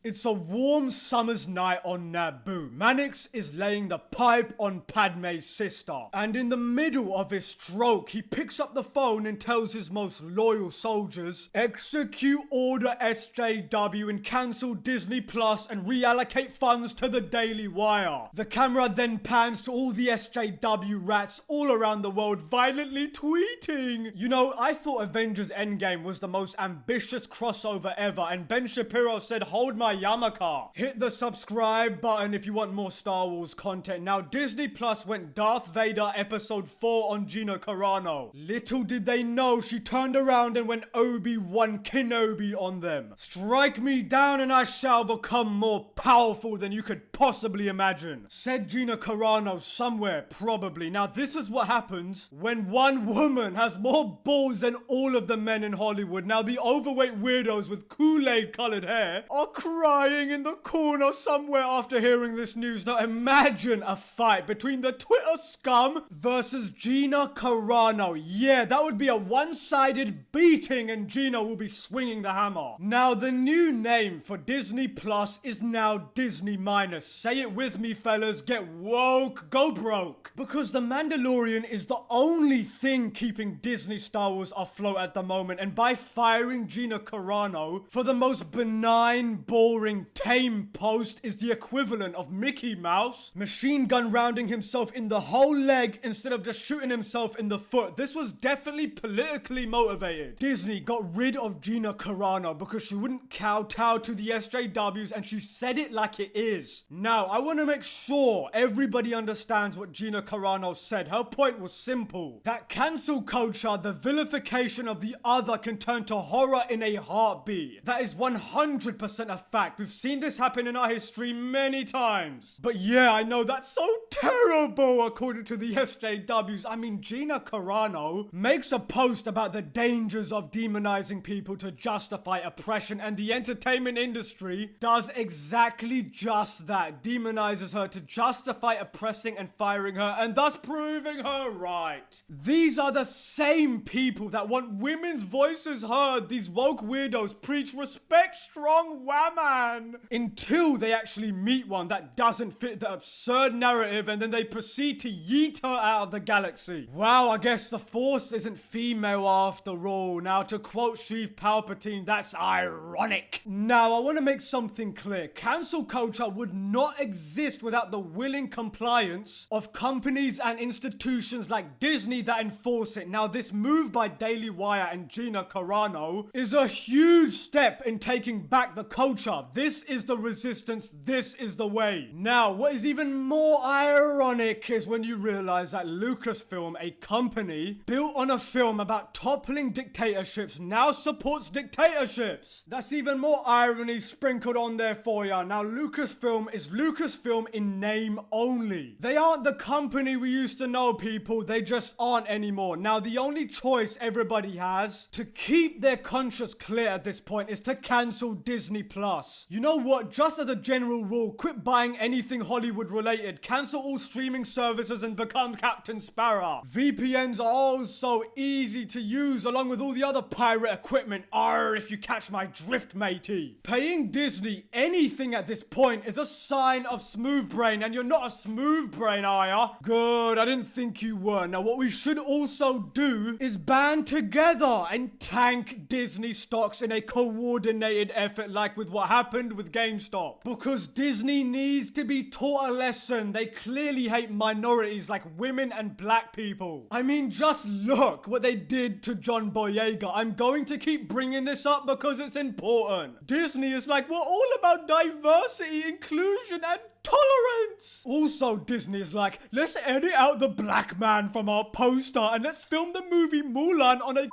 It's a warm summer's night on Naboo. Mannix is laying the pipe on Padme's sister. And in the middle of his stroke, he picks up the phone and tells his most loyal soldiers, execute Order SJW and cancel Disney Plus and reallocate funds to the Daily Wire. The camera then pans to all the SJW rats all around the world violently tweeting. You know, I thought Avengers Endgame was the most ambitious crossover ever, and Ben Shapiro said, hold my Yamaka. Hit the subscribe button if you want more Star Wars content. Now, Disney Plus went Darth Vader episode 4 on Gina Carano. Little did they know she turned around and went Obi-Wan Kenobi on them. Strike me down and I shall become more powerful than you could possibly imagine. Said Gina Carano somewhere, probably. Now, this is what happens when one woman has more balls than all of the men in Hollywood. Now, the overweight weirdos with Kool-Aid colored hair are crying in the corner somewhere after hearing this news. Now, imagine a fight between the Twitter scum versus Gina Carano. Yeah, that would be a one-sided beating and Gina will be swinging the hammer. Now, the new name for Disney Plus is now Disney Minus. Say it with me, fellas. Get woke, go broke. Because The Mandalorian is the only thing keeping Disney Star Wars afloat at the moment, and by firing Gina Carano for the most benign, boring, tame post is the equivalent of Mickey Mouse machine gun rounding himself in the whole leg instead of just shooting himself in the foot. This was definitely politically motivated. Disney got rid of Gina Carano because she wouldn't kowtow to the SJWs, and she said it like it is. Now, I want to make sure everybody understands what Gina Carano said. Her point was simple. That cancel culture, the vilification of the other, can turn to horror in a heartbeat. That is 100% a fact. We've seen this happen in our history many times. But yeah, I know that's so terrible according to the SJWs. I mean, Gina Carano makes a post about the dangers of demonizing people to justify oppression, and the entertainment industry does exactly just that. Demonizes her to justify oppressing and firing her, and thus proving her right. These are the same people that want women's voices heard. These woke weirdos preach respect strong woman until they actually meet one that doesn't fit the absurd narrative, and then they proceed to yeet her out of the galaxy. Wow, I guess the Force isn't female after all. Now, to quote Chief Palpatine, that's ironic. Now, I want to make something clear. Cancel culture would not exist without the willing compliance of companies and institutions like Disney that enforce it. Now, this move by Daily Wire and Gina Carano is a huge step in taking back the culture. This is the resistance. This is the way. Now, what is even more ironic is when you realize that Lucasfilm, a company built on a film about toppling dictatorships, now supports dictatorships. That's even more irony sprinkled on there for ya. Now, Lucasfilm is Lucasfilm in name only. They aren't the company we used to know, people. They just aren't anymore. Now, the only choice everybody has to keep their conscience clear at this point is to cancel Disney Plus. You know what? Just as a general rule, quit buying anything Hollywood related. Cancel all streaming services and become Captain Sparrow. VPNs are all so easy to use along with all the other pirate equipment. Arr, if you catch my drift, matey. Paying Disney anything at this point is a sign of smooth brain, and you're not a smooth brain, are ya? Good, I didn't think you were. Now, what we should also do is band together and tank Disney stocks in a coordinated effort, like with what happened with GameStop. Because Disney needs to be taught a lesson. They clearly hate minorities like women and black people. I mean, just look what they did to John Boyega. I'm going to keep bringing this up because it's important. Disney is like, we're all about diversity, inclusion, and tolerance. Also, Disney is like, let's edit out the black man from our poster and let's film the movie Mulan on a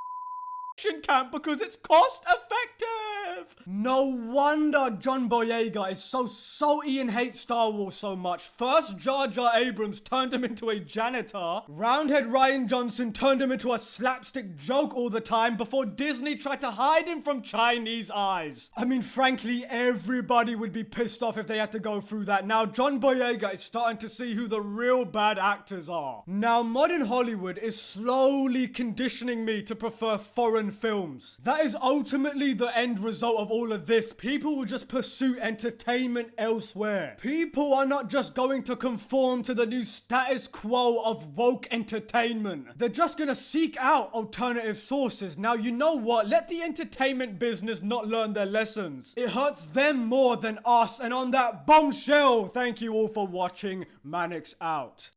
camp because it's cost effective. No wonder John Boyega is so salty and hates Star Wars so much. First, Jar Jar Abrams turned him into a janitor. Roundhead Ryan Johnson turned him into a slapstick joke all the time before Disney tried to hide him from Chinese eyes. I mean, frankly, everybody would be pissed off if they had to go through that. Now, John Boyega is starting to see who the real bad actors are. Now, modern Hollywood is slowly conditioning me to prefer foreign films. That is ultimately the end result result of all of this, people will just pursue entertainment elsewhere. People are not just going to conform to the new status quo of woke entertainment. They're just gonna seek out alternative sources. Now, you know what? Let the entertainment business not learn their lessons. It hurts them more than us. And on that bombshell, thank you all for watching. Manix out.